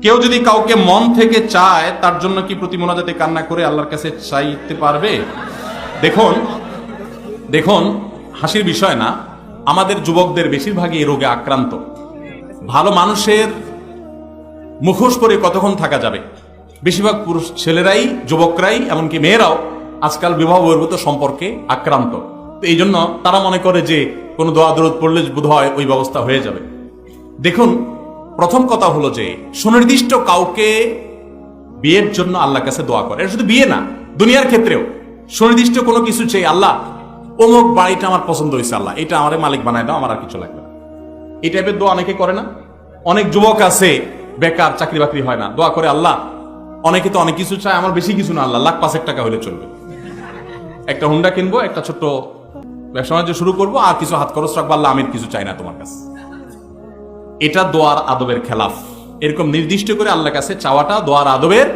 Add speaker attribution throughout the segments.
Speaker 1: কেউ যদি কাউকে মন থেকে চায় তার জন্য কি প্রতি মোনাজাতে কান্না করে আল্লাহর কাছে চাইতে পারবে? দেখুন দেখুন হাসির বিষয় না, আমাদের যুবকদের বেশিরভাগই এই রোগে আক্রান্ত। ভালো মানুষের মুখোশ পরে কতক্ষণ থাকা যাবে? বেশিরভাগ পুরুষ ছেলেরাই, যুবকরাই, এমনকি মেয়েরাও আজকাল বিবাহ বহির্ভূত সম্পর্কে আক্রান্ত। তো এই জন্য তারা মনে করে যে কোনো দোয়া দরুদ পড়লে বোধ হয় ওই ব্যবস্থা হয়ে যাবে। দেখুন, প্রথম কথা হলো যে সুনির্দিষ্ট কাউকে বিয়ের জন্য আল্লাহর কাছে দোয়া করে, এটা শুধু বিয়ে না, দুনিয়ার ক্ষেত্রেও সুনির্দিষ্ট কোনো কিছু চেয়ে, আল্লাহ অমুক বাড়িটা আমার পছন্দ হয়েছে, আল্লাহ এটা আমার মালিক বানায় দাও, আমার আর কিছু লাগবে না। এই টাইপের দোয়া অনেকে করে না? অনেক যুবক আছে বেকার, চাকরি বাকরি হয় না, দোয়া করে আল্লাহ, অনেকে তো অনেক কিছু চায়, আমার বেশি কিছু না আল্লাহ, লাখ 5 টাকা হলে চলবে, একটা হুন্ডা কিনবো, একটা ছোট্ট ব্যবসা বাণিজ্য শুরু করবো, আর কিছু হাত খরচ রাখবো, আল্লাহ আমি কিছু চাই না তোমার কাছে। এটা দোয়ার আদবের খেলাফ। এরকম নির্দিষ্ট করে আল্লাহর কাছে চাওয়াটা দোয়ার আদবের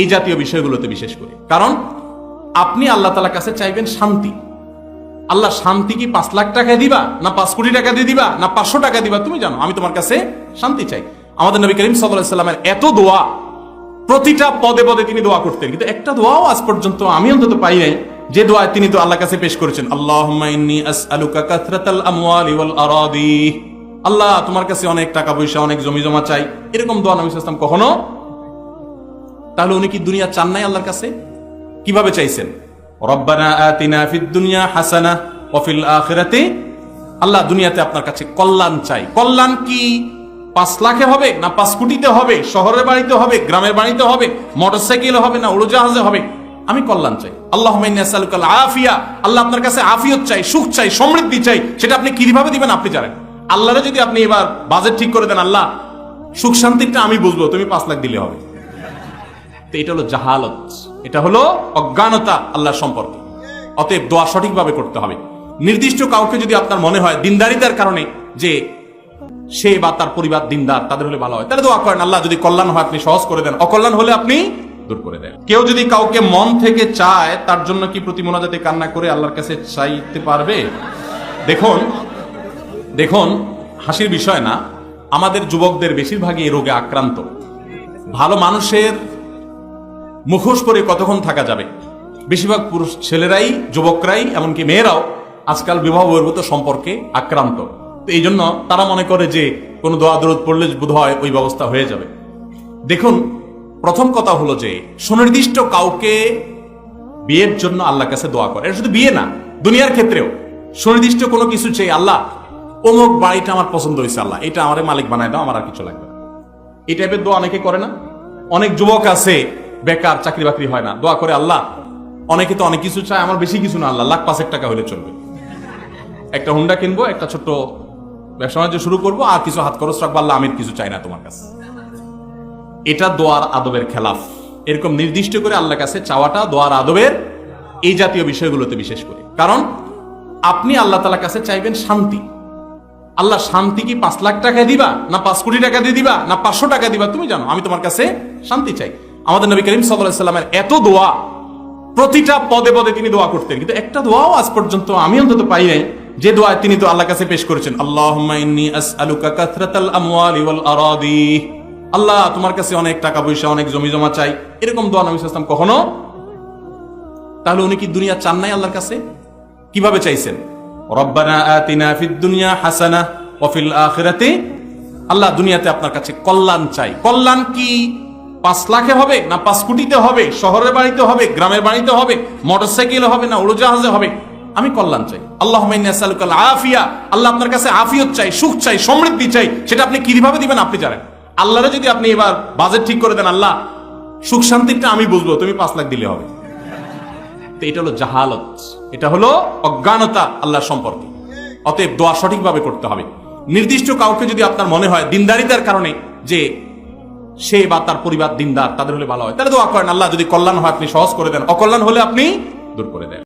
Speaker 1: এই জাতীয় বিষয়গুলোতে বিশেষ করে। কারণ আপনি আল্লাহ তাআলার কাছে চাইবেন শান্তি। আল্লাহ শান্তি কি 5 লাখ টাকা দিবা, না 5 কোটি টাকা দিয়ে দিবা, না 500 টাকা দিবা, তুমি জানো, আমি তোমার কাছে শান্তি চাই। আমাদের নবী করিম সাল্লাল্লাহু আলাইহি ওয়াসাল্লামের এত দোয়া, প্রতিটা পদে পদে তিনি দোয়া করতেন, কিন্তু একটা দোয়াও আজ পর্যন্ত আমি অন্তত পাই নাই যে দোয়া তিনি তো আল্লাহর কাছে পেশ করেছেন, আল্লাহুম্মা ইন্নী আসআলুকা কাসরাতাল আমওয়ালি ওয়াল আরাদি, আল্লাহ তোমার কাছে অনেক টাকা পয়সা, অনেক জমি জমা চাই, এরকম দোয়া নবী সাল্লাল্লাহু আলাইহি ওয়াসাল্লাম কখনো। তাহলে উনি কি দুনিয়া চান নাই আল্লাহর কাছে? কিভাবে চাইছেন? রব্বানা আতিনা ফিদ দুনিয়া হাসানাহ ওয়া ফিল আখিরাতি, আল্লাহ দুনিয়াতে আপনার কাছে কল্যাণ চাই। কল্যাণ কি 5 লাখে হবে, না 5 কোটিতে হবে, শহরের বাড়িতে হবে, গ্রামের বাড়িতে হবে, মোটরসাইকেলে হবে, না উড়োজাহাজে হবে? আমি কল্যাণ চাই। আল্লাহুম্মা ইন্নী আসআলুকাল আফিয়া, আল্লাহ আপনার কাছে আফিয়ত চাই, সুখ চাই, সমৃদ্ধি চাই। সেটা আপনি কিভাবে দিবেন আপনি জানেন। আল্লাহরে যদি আপনি এবার বাজেট ঠিক করে দেন, আল্লাহ সুখ শান্তিটা আমি বুঝবো, তুমি 5 লাখ দিলে হবে, তো এটা হলো জাহালত, এটা হলো অজ্ঞানতা আল্লাহর সম্পর্কে। অতএব দোয়া সঠিকভাবে করতে হবে। নির্দিষ্ট কাউকে যদি আপনার মনে হয় দিনদারিতার কারণে যে সে বা তার পরিবার দিনদার, তাদের হলে ভালো হয়, তাহলে দোয়া করেন, আল্লাহ যদি কল্যাণ হয় আপনি সহজ করে দেন, অকল্যাণ হলে আপনি দূর করে দেন। কেউ যদি কাউকে মন থেকে চায় তার জন্য কি প্রতি মোনাজাতে কান্না করে আল্লাহর কাছে চাইতে পারবে? দেখুন দেখুন হাসির বিষয় না, আমাদের যুবকদের বেশিরভাগই এই রোগে আক্রান্ত। ভালো মানুষের মুখোশ পরে কতক্ষণ থাকা যাবে? বেশিরভাগ পুরুষ ছেলেরাই, যুবকরাই, এমনকি মেয়েরাও আজকাল বিবাহ বহির্ভূত সম্পর্কে আক্রান্ত। তো এই জন্য তারা মনে করে যে কোনো দোয়া দরুদ পড়লে বোধ হয় ওই ব্যবস্থা হয়ে যাবে। দেখুন, প্রথম কথা হলো যে সুনির্দিষ্ট কাউকে বিয়ের জন্য আল্লাহর কাছে দোয়া করে, এটা শুধু বিয়ে না, দুনিয়ার ক্ষেত্রেও সুনির্দিষ্ট কোনো কিছু চেয়ে, আল্লাহ অমুক বাড়িটা আমার পছন্দ হয়েছে, আল্লাহ এটা আমার মালিক বানায় দাও, আমার আর কিছু লাগবে না। এই টাইপের দোয়া অনেকে করে না? অনেক যুবক আছে বেকার, চাকরি বাকরি হয় না, দোয়া করে আল্লাহ, অনেকে তো অনেক কিছু চায়, আমার বেশি কিছু না আল্লাহ, লাখ 5 টাকা হলে চলবে, একটা হুন্ডা কিনবো, একটা ছোট্ট ব্যবসা বাণিজ্য শুরু করবো, আর কিছু হাত খরচ রাখবো, আল্লাহ আমি কিছু চাই না তোমার কাছে। এটা দোয়ার আদবের খেলাফ। এরকম নির্দিষ্ট করে আল্লাহর কাছে চাওয়াটা দোয়ার আদবের এই জাতীয় বিষয়গুলোতে বিশেষ করে। কারণ আপনি আল্লাহ তাআলার কাছে চাইবেন শান্তি। আল্লাহ শান্তি কি 5 লাখ টাকা দিবা, না 5 কোটি টাকা দিয়ে দিবা, না 500 টাকা দিবা, তুমি জানো, আমি তোমার কাছে শান্তি চাই। আমাদের নবী করিম সাল্লাল্লাহু আলাইহি ওয়াসাল্লামের এত দোয়া, প্রতিটা পদে পদে তিনি দোয়া করতেন, কিন্তু একটা দোয়াও আজ পর্যন্ত আমি অন্তত পাই নাই যে দোয়া তিনি তো আল্লাহর কাছে পেশ করেছেন, আল্লাহুম্মা ইন্নী আসআলুকা কাসরাতাল আমওয়ালি ওয়াল আরাদি, আল্লাহ তোমার কাছে অনেক টাকা পয়সা, অনেক জমি জমা চাই, এরকম দোয়া নবী সাল্লাল্লাহু আলাইহি ওয়াসাল্লাম কখনো। তাহলে উনি কি দুনিয়া চান নাই আল্লাহর কাছে? কিভাবে চাইছেন? রব্বানা আতিনা ফিদ দুনিয়া হাসানাহ ওয়া ফিল আখিরাতি, আল্লাহ দুনিয়াতে আপনার কাছে কল্যাণ চাই। কল্যাণ কি 5 লাখে হবে, না 5 কোটিতে হবে, শহরের বাড়িতে হবে, গ্রামের বাড়িতে হবে, মোটরসাইকেলে হবে, না উড়োজাহাজে হবে? আমি কল্যাণ চাই। আল্লাহুম্মা ইন্নী আসআলুকাল আফিয়া, আল্লাহ আপনার কাছে আফিয়ত চাই, সুখ চাই, সমৃদ্ধি চাই। সেটা আপনি কিভাবে দিবেন আপনি জানেন। আল্লাহরে যদি আপনি এবার বাজেট ঠিক করে দেন, আল্লাহ সুখ শান্তিটা আমি বুঝবো, তুমি 5 লাখ দিলে হবে, তো এটা হলো জাহালত, এটা হলো অজ্ঞানতা আল্লাহর সম্পর্কে। অতএব দোয়া সঠিকভাবে করতে হবে। নির্দিষ্ট কাউকে যদি আপনার মনে হয় দিনদারিতার কারণে যে সে বা তার পরিবার দিনদার, তাদের হলে ভালো হয়, তাহলে দোয়া করেন, আল্লাহ যদি কল্যাণ হয় আপনি সহজ করে দেন, অকল্যাণ হলে আপনি দূর করে দেন।